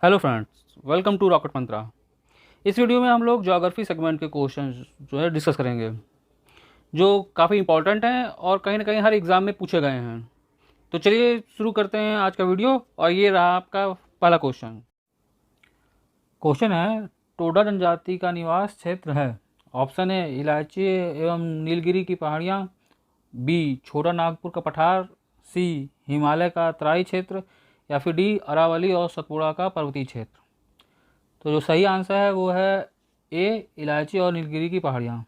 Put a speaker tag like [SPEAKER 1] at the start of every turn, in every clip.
[SPEAKER 1] Hello friends, welcome to rocket Mantra. इस video में हम लोग ज्योग्राफी सेगमेंट के क्वेश्चन जो है डिस्कस करेंगे, जो काफ़ी इंपॉर्टेंट हैं और कहीं ना कहीं हर एग्ज़ाम में पूछे गए हैं। तो चलिए शुरू करते हैं आज का वीडियो। और ये रहा आपका पहला क्वेश्चन है, टोडा जनजाति का निवास क्षेत्र है। ऑप्शन ए इलायची एवं नीलगिरी की पहाड़ियाँ, बी छोटा नागपुर का पठार, सी हिमालय का तराई क्षेत्र, या फिर डी अरावली और सतपुड़ा का पर्वतीय क्षेत्र। तो जो सही आंसर है वो है ए इलायची और नीलगिरी की पहाड़ियाँ।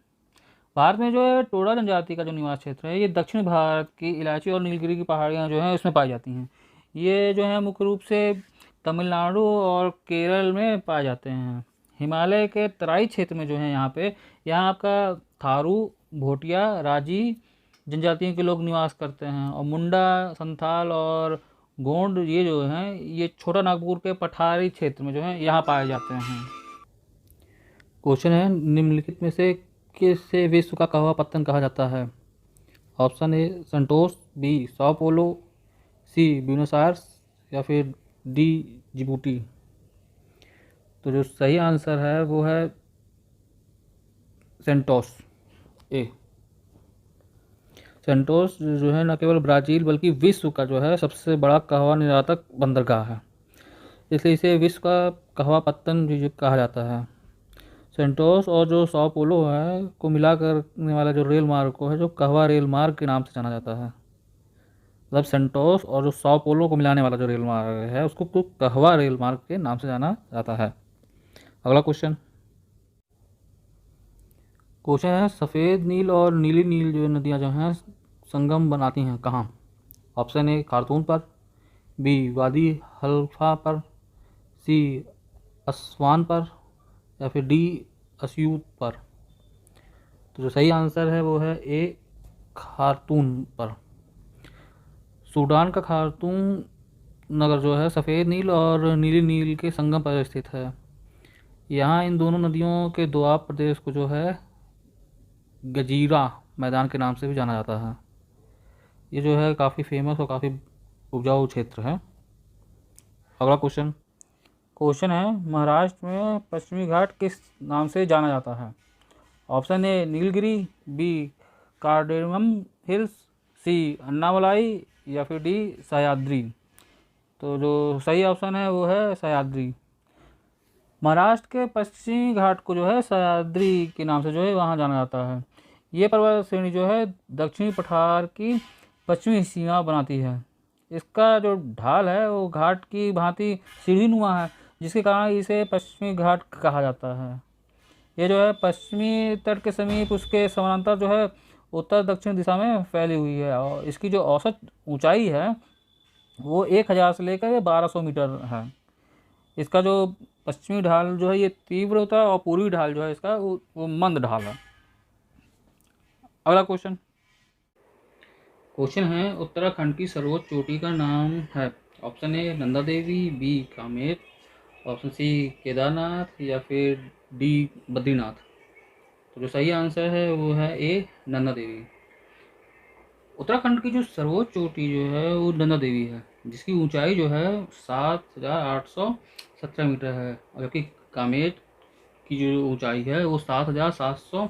[SPEAKER 1] भारत में जो है टोडा जनजाति का जो निवास क्षेत्र है, ये दक्षिण भारत की इलायची और नीलगिरी की पहाड़ियाँ जो हैं उसमें पाई जाती हैं। ये जो है मुख्य रूप से तमिलनाडु और केरल में पाए जाते हैं। हिमालय के तराई क्षेत्र में जो है यहाँ आपका थारू, भोटिया, राजी जनजातियों के लोग निवास करते हैं। और मुंडा, संथाल और गोंड ये जो हैं ये छोटा नागपुर के पठारी क्षेत्र में जो है यहाँ पाए जाते हैं। क्वेश्चन है, निम्नलिखित में से किसे विश्व का कहवा पत्तन कहा जाता है? Option A Santos, B sao Paulo, C Buenos Aires, या फिर डी जिबूटी। तो जो सही आंसर है वो है सेंटोस ए। सेंटोस जो है न केवल ब्राज़ील बल्कि विश्व का जो है सबसे बड़ा कहवा निर्यातक बंदरगाह है, इसलिए इसे विश्व का कहवा पत्तन भी कहा जाता है। सेंटोस और जो sao पोलो है को मिला करने वाला जो रेल मार्ग को है जो कहवा रेल मार्ग के नाम से जाना जाता है। मतलब सेंटोस और जो sao पोलो को मिलाने वाला जो रेल मार्ग है उसको कहवा रेल मार्ग के नाम से जाना जाता है। अगला क्वेश्चन है, सफ़ेद नील और नीली नील जो नदियाँ जो हैं संगम बनाती हैं कहाँ? ऑप्शन ए खार्तूम पर, बी वादी हल्फा पर, सी असवान पर, या फिर डी अस्यूत पर। तो जो सही आंसर है वो है ए खार्तूम पर। सूडान का खार्तूम नगर जो है सफ़ेद नील और नीली नील के संगम पर स्थित है। यहाँ इन दोनों नदियों के दोआब प्रदेश को जो है गजीरा मैदान के नाम से भी जाना जाता है। ये जो है काफ़ी फेमस और काफ़ी उपजाऊ क्षेत्र है। अगला क्वेश्चन है, महाराष्ट्र में पश्चिमी घाट किस नाम से जाना जाता है? Option A Nilgiri, B Cardamom Hills, C Annamalai, या फिर डी सह्याद्री। तो जो सही ऑप्शन है वो है सह्याद्री। महाराष्ट्र के पश्चिमी घाट को जो है सह्याद्री के नाम से जो है वहाँ जाना जाता है। ये पर्वत श्रेणी जो है दक्षिणी पठार की पश्चिमी सीमा बनाती है। इसका जो ढाल है वो घाट की भांति सीढ़ीनुमा है, जिसके कारण इसे पश्चिमी घाट कहा जाता है। ये जो है पश्चिमी तट के समीप उसके समानांतर जो है उत्तर दक्षिण दिशा में फैली हुई है। और इसकी जो औसत ऊंचाई है वो 1000 से लेकर 1200 मीटर है। इसका जो पश्चिमी ढाल जो है ये तीव्र होता है और पूर्वी ढाल जो है इसका वो मंद ढाल है। अगला क्वेश्चन है, उत्तराखंड की सर्वोच्च चोटी का नाम है? Option A Nanda Devi, B Kamet, option C Kedarnath, या फिर डी बद्रीनाथ। तो जो सही आंसर है वो है ए नंदा देवी। उत्तराखंड की जो सर्वोच्च चोटी जो है वो नंदा देवी है, जिसकी ऊंचाई जो है 7817 मीटर है। और जबकि कामेट की जो ऊंचाई है वो 7700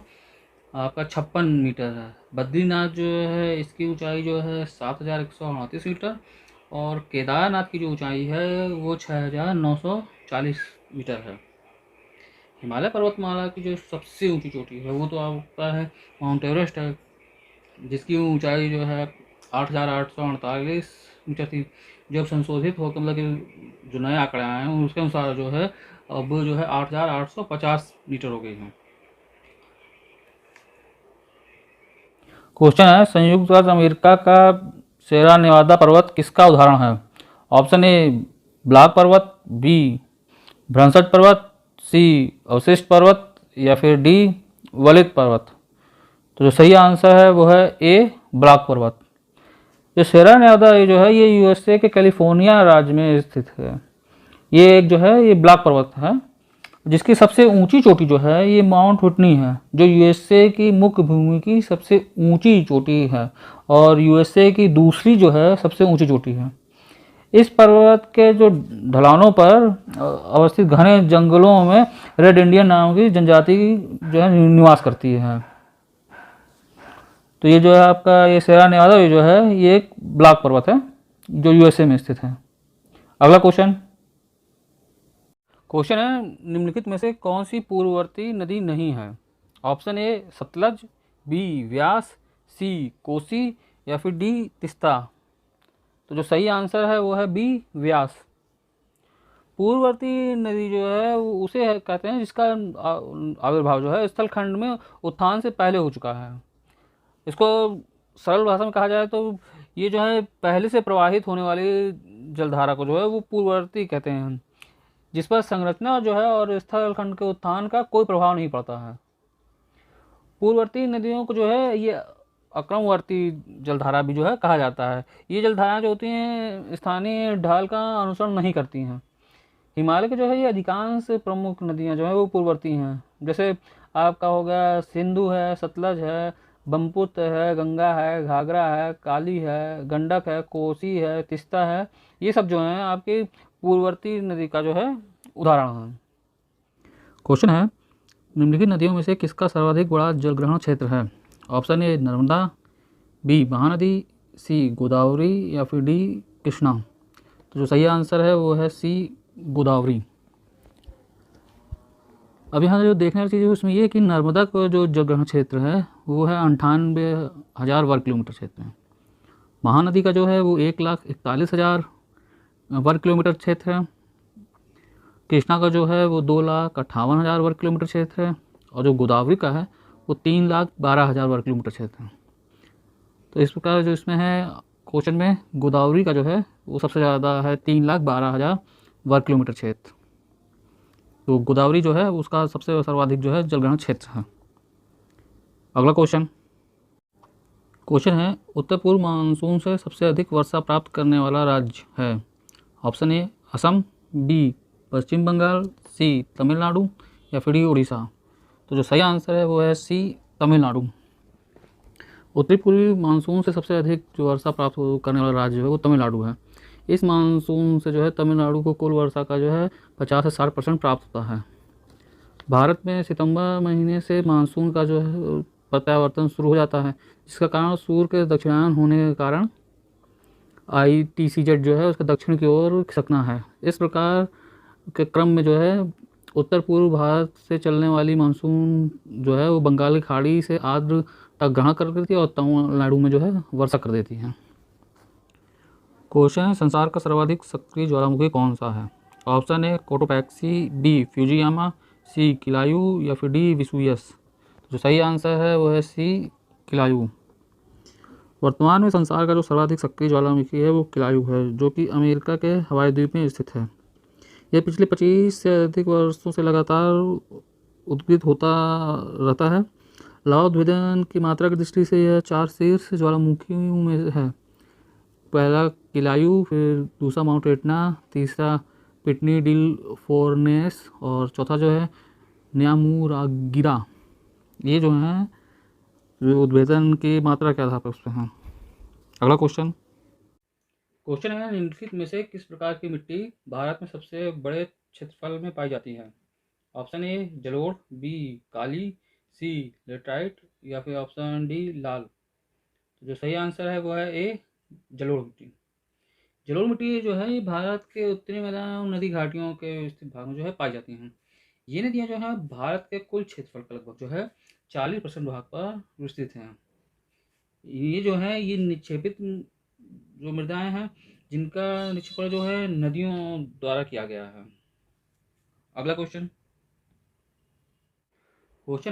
[SPEAKER 1] आपका 56 मीटर है। बद्रीनाथ जो है इसकी ऊंचाई जो है 7138 मीटर, और केदारनाथ की जो ऊंचाई है वो 6940 मीटर है। हिमालय पर्वतमाला की जो सबसे ऊंची चोटी है वो तो आपका है माउंट एवरेस्ट है, जिसकी ऊंचाई जो है 8848 मीटर थी। जब संशोधित होकर मतलब कि जो नए आंकड़े आए हैं उसके अनुसार जो है अब जो है 8850 मीटर हो गई है। क्वेश्चन है, संयुक्त राज्य अमेरिका का सेरा नेवादा पर्वत किसका उदाहरण है? ऑप्शन ए ब्लैक पर्वत, बी भ्रंशट पर्वत, सी अवशिष्ट पर्वत, या फिर डी वलित पर्वत। तो जो सही आंसर है वो है ए ब्लैक पर्वत। जो सेरा नेवादा जो है ये यूएसए के कैलिफोर्निया राज्य में स्थित है। ये एक जो है ये ब्लैक पर्वत है, जिसकी सबसे ऊंची चोटी जो है ये माउंट व्हिटनी है, जो यूएसए की मुख्य भूमि की सबसे ऊंची चोटी है और यूएसए की दूसरी जो है सबसे ऊंची चोटी है। इस पर्वत के जो ढलानों पर अवस्थित घने जंगलों में रेड इंडियन नाम की जनजाति जो है निवास करती है। तो ये जो है आपका ये सेरा नेवादा ये जो है ये एक ब्लॉक पर्वत है जो यूएसए में स्थित है। अगला क्वेश्चन है निम्नलिखित में से कौन सी पूर्ववर्ती नदी नहीं है? ऑप्शन ए सतलज, बी व्यास, सी कोसी या फिर डी तिस्ता। तो जो सही आंसर है वो है बी व्यास। पूर्ववर्ती नदी जो है उसे कहते हैं जिसका आविर्भाव जो है स्थल खंड में उत्थान से पहले हो चुका है। इसको सरल भाषा में कहा जाए तो ये जो है पहले से प्रवाहित होने वाली जलधारा को जो है वो पूर्ववर्ती कहते हैं, जिस पर संरचना जो है और स्थल खंड के उत्थान का कोई प्रभाव नहीं पड़ता है। पूर्ववर्ती नदियों को जो है ये अक्रमवर्ती जलधारा भी जो है कहा जाता है। ये जलधाराएं जो होती हैं स्थानीय ढाल का अनुसरण नहीं करती हैं। हिमालय के जो है ये अधिकांश प्रमुख नदियां जो है वो पूर्ववर्ती हैं। जैसे आपका हो गया सिंधु है, सतलज है, ब्रह्मपुत्र है, गंगा है, घाघरा है, काली है, गंडक है, कोसी है, तिस्ता है। ये सब जो हैं आपकी पूर्ववर्ती नदी का जो है उदाहरण है। क्वेश्चन है निम्नलिखित नदियों में से किसका सर्वाधिक बड़ा जलग्रहण क्षेत्र है? Option A Narmada, B Mahanadi, C Godavari या फिर डी कृष्णा। तो जो सही आंसर है वो है सी गोदावरी। अब यहाँ जो देखने वाली चीज़ है उसमें ये है कि नर्मदा का जो जलग्रहण क्षेत्र है वो है 98,000 वर्ग किलोमीटर क्षेत्र है। महानदी का जो है वो 1,41,000 वर्ग किलोमीटर क्षेत्र है। कृष्णा का जो है वो 2,58,000 वर्ग किलोमीटर क्षेत्र है। और जो गोदावरी का है वो 3,12,000 वर्ग किलोमीटर क्षेत्र है। तो इस प्रकार जो इसमें है क्वेश्चन में गोदावरी का जो है वो सबसे ज़्यादा है 3,12,000 वर्ग किलोमीटर क्षेत्र। तो गोदावरी जो है उसका सबसे सर्वाधिक जो है जलग्रहण क्षेत्र है। अगला क्वेश्चन है उत्तर पूर्व मानसून से सबसे अधिक वर्षा प्राप्त करने वाला राज्य है? ऑप्शन ए असम, बी पश्चिम बंगाल, सी तमिलनाडु या फिर डी उड़ीसा। तो जो सही आंसर है वो है सी तमिलनाडु। उत्तरी पूर्वी मानसून से सबसे अधिक जो वर्षा प्राप्त करने वाला राज्य है वो तमिलनाडु है। इस मानसून से जो है तमिलनाडु को कुल वर्षा का जो है 50 से 60% प्राप्त होता है। भारत में सितंबर महीने से मानसून का जो है प्रत्यावर्तन शुरू हो जाता है, जिसका कारण सूर्य के दक्षिणायन होने के कारण ITCZ जो है उसके दक्षिण की ओर खिसकना है। इस प्रकार के क्रम में जो है उत्तर पूर्व भारत से चलने वाली मानसून जो है वो बंगाल की खाड़ी से आर्द्र तक ग्रहण कर देती है और तमिलनाडु में जो है वर्षा कर देती है। क्वेश्चन है संसार का सर्वाधिक सक्रिय ज्वालामुखी कौन सा है? Option A Cotopaxi, B Fujiyama, C Kilauea या फिर डी विसुयस। जो सही आंसर है वो है सी किलायू। वर्तमान में संसार का जो सर्वाधिक सक्रिय ज्वालामुखी है वो किलायू है, जो कि अमेरिका के हवाई द्वीप में स्थित है। यह पिछले 25 से अधिक वर्षों से लगातार उद्गित होता रहता है। लावा उद्भेदन की मात्रा की दृष्टि से यह 4 शीर्ष ज्वालामुखियों में है। पहला किलायू, फिर दूसरा माउंट एटना, तीसरा पिटनी डिल फोर्नेस और चौथा जो है न्यामुरागिरा। ये जो है उद्भेदन की मात्रा के आधार पर उस पर हैं। अगला क्वेश्चन है निम्नलिखित में से किस प्रकार की मिट्टी भारत में सबसे बड़े क्षेत्रफल में पाई जाती है? ऑप्शन ए जलोढ़, बी काली, सी लेटराइट या फिर ऑप्शन डी लाल। तो जो सही आंसर है वो है ए जलोढ़ मिट्टी। जलोढ़ मिट्टी जो है ये भारत के उत्तरी मैदान नदी घाटियों के स्थित भाग में जो है पाई जाती हैं। ये नदियाँ जो है भारत के कुल क्षेत्रफल का लगभग जो है 40% भाग पर विस्तृत हैं। ये जो है ये निक्षेपित जो मृदाएं हैं जिनका निक्षेपण जो है नदियों द्वारा किया गया है। अगला क्वेश्चन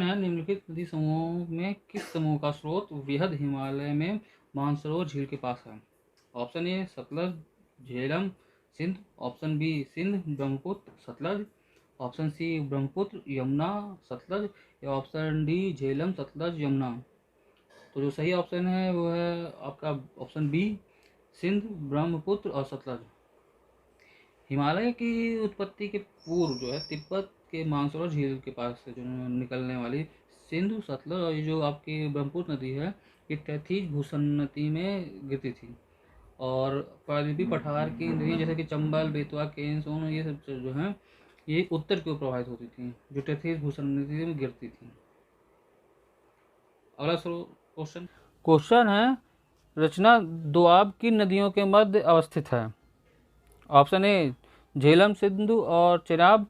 [SPEAKER 1] है निम्नलिखित नदी समूहों में किस समूह का स्रोत वृहद हिमालय में मानसरोवर झील के पास है? Option A Sutlej, Jhelum, Sindh, option B Sindh Brahmaputra Sutlej, option C Brahmaputra Yamuna Sutlej या ऑप्शन डी झेलम सतलज यमुना। तो जो सही ऑप्शन है वो है आपका ऑप्शन बी सिंध ब्रह्मपुत्र और सतलज। हिमालय की उत्पत्ति के पूर्व जो है तिब्बत के मानसरोवर झील के पास से जो निकलने वाली सिंधु सतलज और ये जो आपकी ब्रह्मपुत्र नदी है ये तैतीस भूसन्नति में गिरती थी और प्रायद्वीपीय पठार की नदियाँ जैसे कि चंबल, बेतवा, केन, सोन, ये सब जो हैं ये उत्तर की ओर प्रवाहित होती थी, जो तैतीस भूषण नदी में गिरती थी। अगला क्वेश्चन क्वेश्चन है, रचना दोआब की नदियों के मध्य अवस्थित है। ऑप्शन ए झेलम, सिंधु और चेनाब।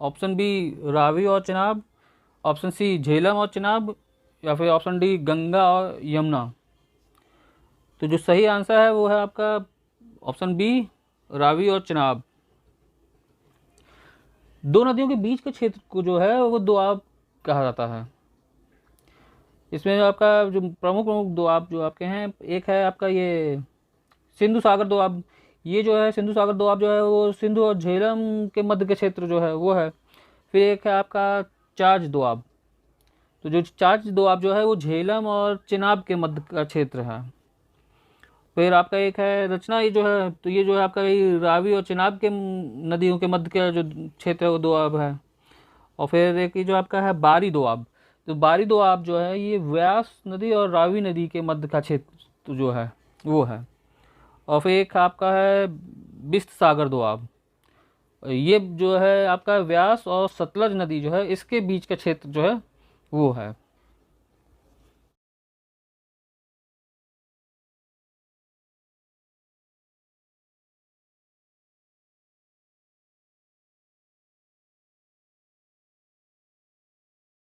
[SPEAKER 1] ऑप्शन बी रावी और चेनाब। ऑप्शन सी झेलम और चेनाब, या फिर ऑप्शन डी गंगा और यमुना। तो जो सही आंसर है वो है आपका ऑप्शन बी रावी और चेनाब। दो नदियों के बीच के क्षेत्र को जो है वो दोआब कहा जाता है। इसमें जो आपका जो प्रमुख प्रमुख दोआब जो आपके हैं, एक है आपका ये सिंधु सागर दोआब। ये जो है सिंधु सागर दोआब जो है वो सिंधु और झेलम के मध्य के क्षेत्र जो है वो है। फिर एक है आपका चाच दोआब। तो जो चाच दोआब जो है वो झेलम और चिनाब के मध्य का क्षेत्र है। फिर आपका एक है रचना, ये जो है तो ये जो है आपका ये रावी और चिनाब के नदियों के मध्य का जो क्षेत्र है वो दोआब है। और फिर एक ये जो आपका है बारी दोआब। तो बारी दोआब जो है ये व्यास नदी और रावी नदी के मध्य का क्षेत्र जो है वो है। और फिर एक आपका है बिस्त सागर दोआब। ये जो है आपका व्यास और सतलज नदी जो है इसके बीच का क्षेत्र जो है वो है।